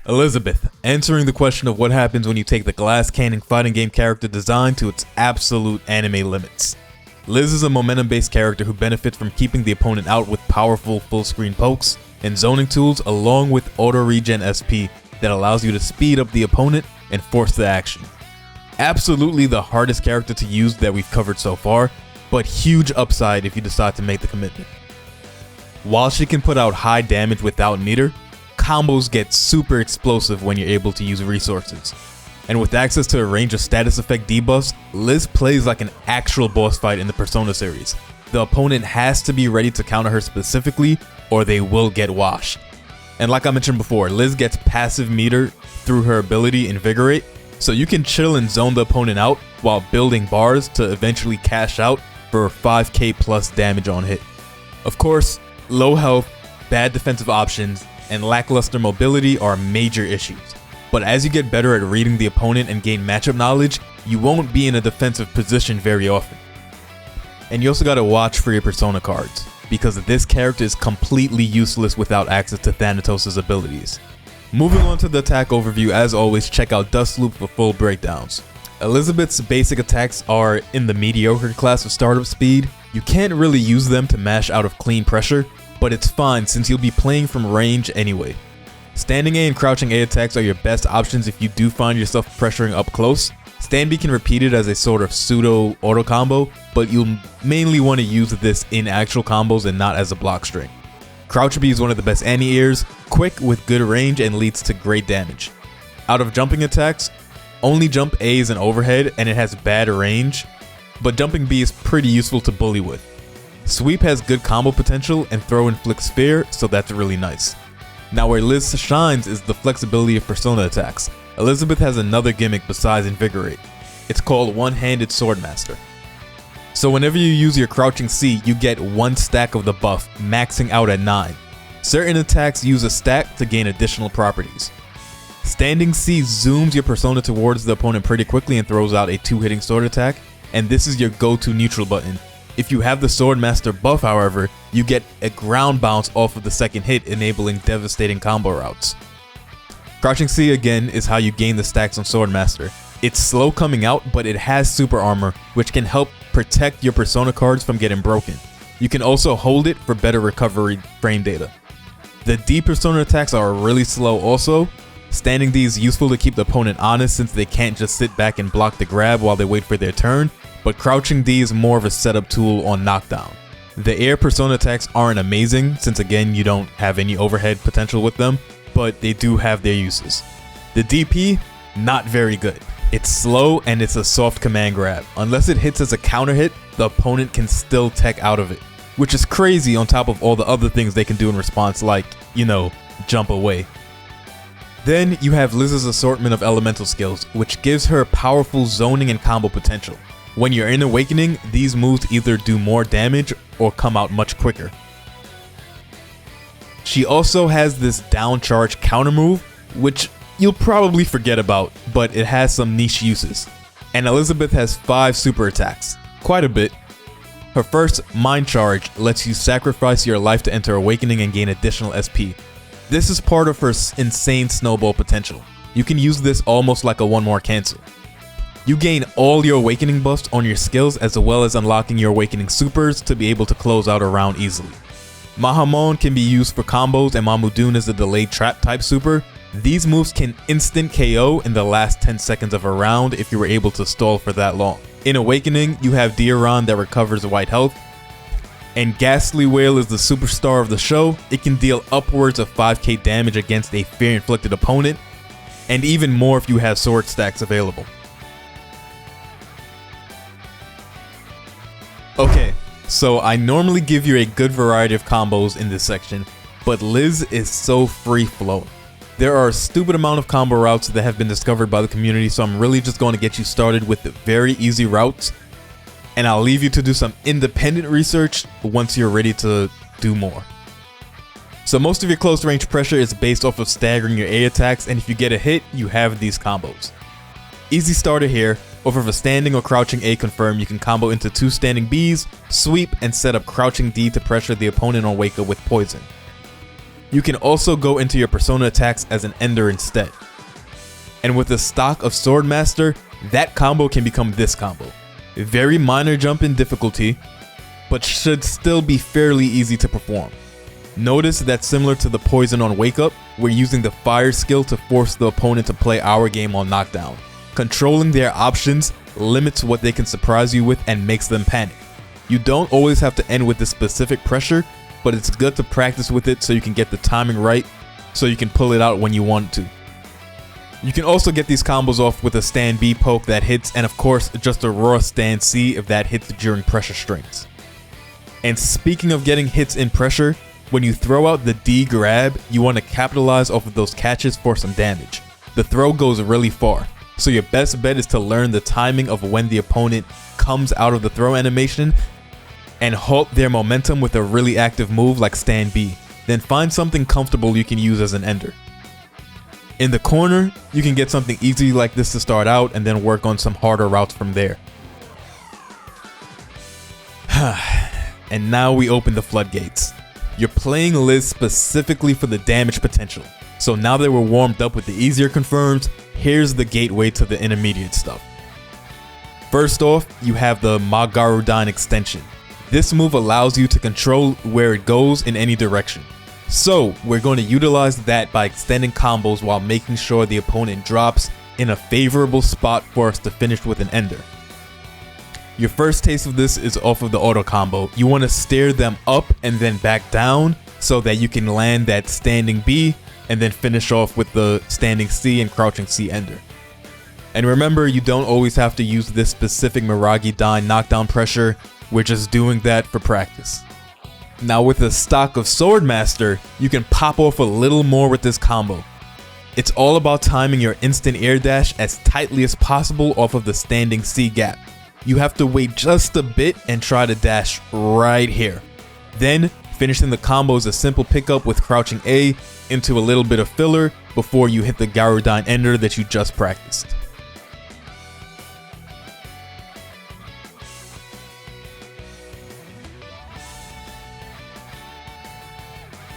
Elizabeth, answering the question of what happens when you take the glass cannon fighting game character design to its absolute anime limits. Liz is a momentum-based character who benefits from keeping the opponent out with powerful full-screen pokes and zoning tools along with auto-regen SP that allows you to speed up the opponent and force the action. Absolutely the hardest character to use that we've covered so far, but huge upside if you decide to make the commitment. While she can put out high damage without meter, combos get super explosive when you're able to use resources. And with access to a range of status effect debuffs, Liz plays like an actual boss fight in the Persona series. The opponent has to be ready to counter her specifically or they will get washed. And like I mentioned before, Liz gets passive meter through her ability Invigorate, so you can chill and zone the opponent out while building bars to eventually cash out for 5k plus damage on hit. Of course, low health, bad defensive options, and lackluster mobility are major issues. But as you get better at reading the opponent and gain matchup knowledge, you won't be in a defensive position very often. And you also gotta watch for your Persona cards, because this character is completely useless without access to Thanatos' abilities. Moving on to the attack overview, as always, check out Dustloop for full breakdowns. Elizabeth's basic attacks are in the mediocre class of startup speed. You can't really use them to mash out of clean pressure, but it's fine since you'll be playing from range anyway. Standing A and crouching A attacks are your best options if you do find yourself pressuring up close. Stand B can repeat it as a sort of pseudo auto combo, but you'll mainly want to use this in actual combos and not as a block string. Crouch B is one of the best anti-airs, quick with good range and leads to great damage. Out of jumping attacks, only jump A is an overhead and it has bad range, but jumping B is pretty useful to bully with. Sweep has good combo potential and throw inflicts fear, so that's really nice. Now where Liz shines is the flexibility of Persona attacks. Elizabeth has another gimmick besides Invigorate. It's called One-Handed Swordmaster. So whenever you use your crouching C, you get one stack of the buff, maxing out at 9. Certain attacks use a stack to gain additional properties. Standing C zooms your Persona towards the opponent pretty quickly and throws out a 2-hitting sword attack, and this is your go-to neutral button. If you have the Swordmaster buff, however, you get a ground bounce off of the second hit, enabling devastating combo routes. Crouching C again is how you gain the stacks on Swordmaster. It's slow coming out, but it has super armor, which can help protect your Persona cards from getting broken. You can also hold it for better recovery frame data. The D Persona attacks are really slow also. Standing D is useful to keep the opponent honest since they can't just sit back and block the grab while they wait for their turn, but crouching D is more of a setup tool on knockdown. The air Persona attacks aren't amazing since again you don't have any overhead potential with them, but they do have their uses. The DP, not very good. It's slow and it's a soft command grab. Unless it hits as a counter hit, the opponent can still tech out of it, which is crazy on top of all the other things they can do in response like, jump away. Then you have Liz's assortment of elemental skills, which gives her powerful zoning and combo potential. When you're in Awakening, these moves either do more damage or come out much quicker. She also has this down charge counter move, which you'll probably forget about, but it has some niche uses. And Elizabeth has 5 super attacks, quite a bit. Her first, Mind Charge, lets you sacrifice your life to enter Awakening and gain additional SP. This is part of her insane snowball potential. You can use this almost like a one more cancel. You gain all your Awakening buffs on your skills as well as unlocking your Awakening supers to be able to close out a round easily. Mahamon can be used for combos and Mamudun is a delayed trap type super. These moves can instant KO in the last 10 seconds of a round if you were able to stall for that long. In Awakening, you have Dioran that recovers white health. And Ghastly Wail is the superstar of the show. It can deal upwards of 5k damage against a fear-inflicted opponent, and even more if you have sword stacks available. Okay, so I normally give you a good variety of combos in this section, but Liz is so free-flowing. There are a stupid amount of combo routes that have been discovered by the community, so I'm really just going to get you started with the very easy routes, and I'll leave you to do some independent research once you're ready to do more. So most of your close range pressure is based off of staggering your A attacks, and if you get a hit, you have these combos. Easy starter here. Off of a standing or crouching A confirm, you can combo into 2 standing Bs, sweep, and set up crouching D to pressure the opponent on wake up with poison. You can also go into your persona attacks as an ender instead. And with the stock of Swordmaster, that combo can become this combo. Very minor jump in difficulty, but should still be fairly easy to perform. Notice that similar to the poison on Wake Up, we're using the fire skill to force the opponent to play our game on knockdown. Controlling their options limits what they can surprise you with and makes them panic. You don't always have to end with this specific pressure, but it's good to practice with it so you can get the timing right, so you can pull it out when you want to. You can also get these combos off with a stand B poke that hits, and of course just a raw stand C if that hits during pressure strings. And speaking of getting hits in pressure, when you throw out the D grab, you want to capitalize off of those catches for some damage. The throw goes really far, so your best bet is to learn the timing of when the opponent comes out of the throw animation and halt their momentum with a really active move like stand B. Then find something comfortable you can use as an ender. In the corner, you can get something easy like this to start out and then work on some harder routes from there. And now we open the floodgates. You're playing Liz specifically for the damage potential. So now that we're warmed up with the easier confirms, here's the gateway to the intermediate stuff. First off, you have the Magarudyne extension. This move allows you to control where it goes in any direction. So we're going to utilize that by extending combos while making sure the opponent drops in a favorable spot for us to finish with an ender. Your first taste of this is off of the auto combo. You want to steer them up and then back down so that you can land that standing B and then finish off with the standing C and crouching C ender. And remember, you don't always have to use this specific Magarudyne knockdown pressure. We're just doing that for practice. Now with the stock of Swordmaster, you can pop off a little more with this combo. It's all about timing your instant air dash as tightly as possible off of the standing C gap. You have to wait just a bit and try to dash right here. Then, finishing the combo is a simple pickup with crouching A into a little bit of filler before you hit the Magarudyne ender that you just practiced.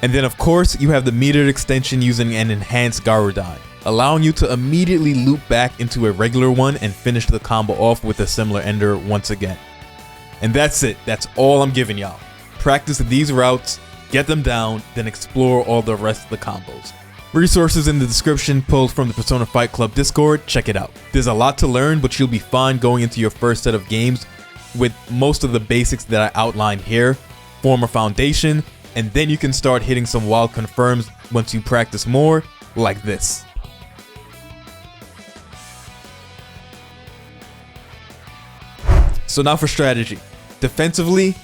And then of course, you have the metered extension using an enhanced Magarudyne, allowing you to immediately loop back into a regular one and finish the combo off with a similar ender once again. And that's it, that's all I'm giving y'all. Practice these routes, get them down, then explore all the rest of the combos. Resources in the description pulled from the Persona Fight Club Discord, check it out. There's a lot to learn, but you'll be fine going into your first set of games with most of the basics that I outlined here, form a foundation, and then you can start hitting some wild confirms once you practice more, like this. So now for strategy. Defensively,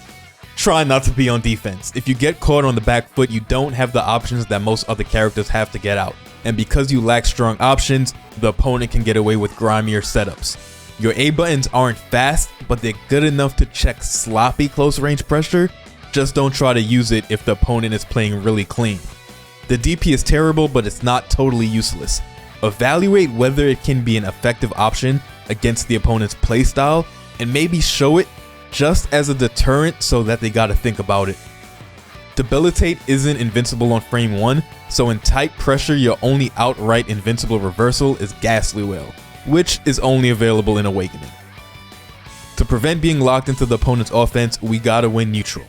try not to be on defense. If you get caught on the back foot, you don't have the options that most other characters have to get out. And because you lack strong options, the opponent can get away with grimier setups. Your A buttons aren't fast, but they're good enough to check sloppy close range pressure. Just don't try to use it if the opponent is playing really clean. The DP is terrible, but it's not totally useless. Evaluate whether it can be an effective option against the opponent's playstyle, and maybe show it just as a deterrent so that they gotta think about it. Debilitate isn't invincible on frame 1, so in tight pressure your only outright invincible reversal is Ghastly Wail, which is only available in Awakening. To prevent being locked into the opponent's offense, we gotta win neutral.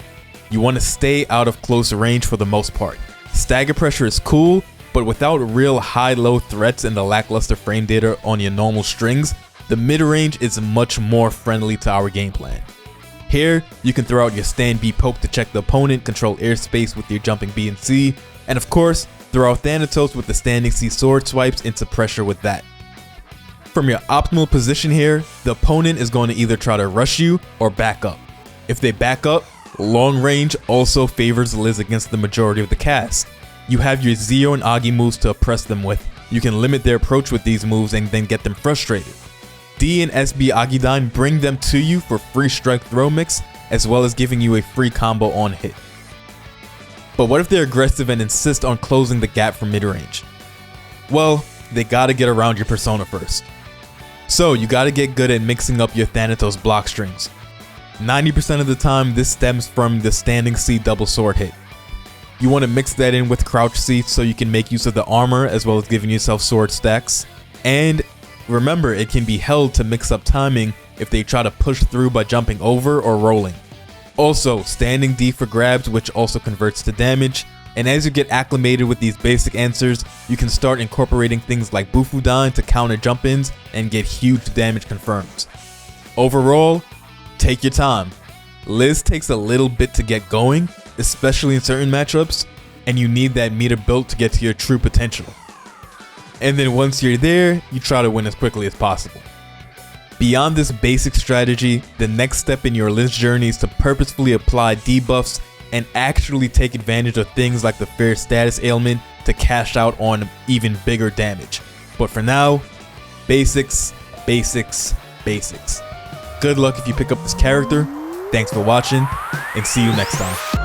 You want to stay out of close range for the most part. Stagger pressure is cool, but without real high-low threats and the lackluster frame data on your normal strings, the mid-range is much more friendly to our game plan. Here, you can throw out your stand B poke to check the opponent, control airspace with your jumping B and C, and of course, throw out Thanatos with the standing C sword swipes into pressure with that. From your optimal position here, the opponent is going to either try to rush you or back up. If they back up, long range also favors Liz against the majority of the cast. You have your Zio and Agi moves to oppress them with. You can limit their approach with these moves and then get them frustrated. D and SB Agidyne bring them to you for free strike throw mix, as well as giving you a free combo on hit. But what if they're aggressive and insist on closing the gap from mid-range? Well, they gotta get around your persona first. So you gotta get good at mixing up your Thanatos block strings. 90% of the time, this stems from the standing C double sword hit. You want to mix that in with crouch seats so you can make use of the armor as well as giving yourself sword stacks. And remember, it can be held to mix up timing if they try to push through by jumping over or rolling. Also, standing D for grabs, which also converts to damage. And as you get acclimated with these basic answers, you can start incorporating things like Bufudan to counter jump-ins and get huge damage confirmed. Overall, take your time. Liz takes a little bit to get going, especially in certain matchups, and you need that meter built to get to your true potential. And then once you're there, you try to win as quickly as possible. Beyond this basic strategy, the next step in your Liz journey is to purposefully apply debuffs and actually take advantage of things like the fair status ailment to cash out on even bigger damage. But for now, basics, basics, basics. Good luck if you pick up this character. Thanks for watching, and see you next time.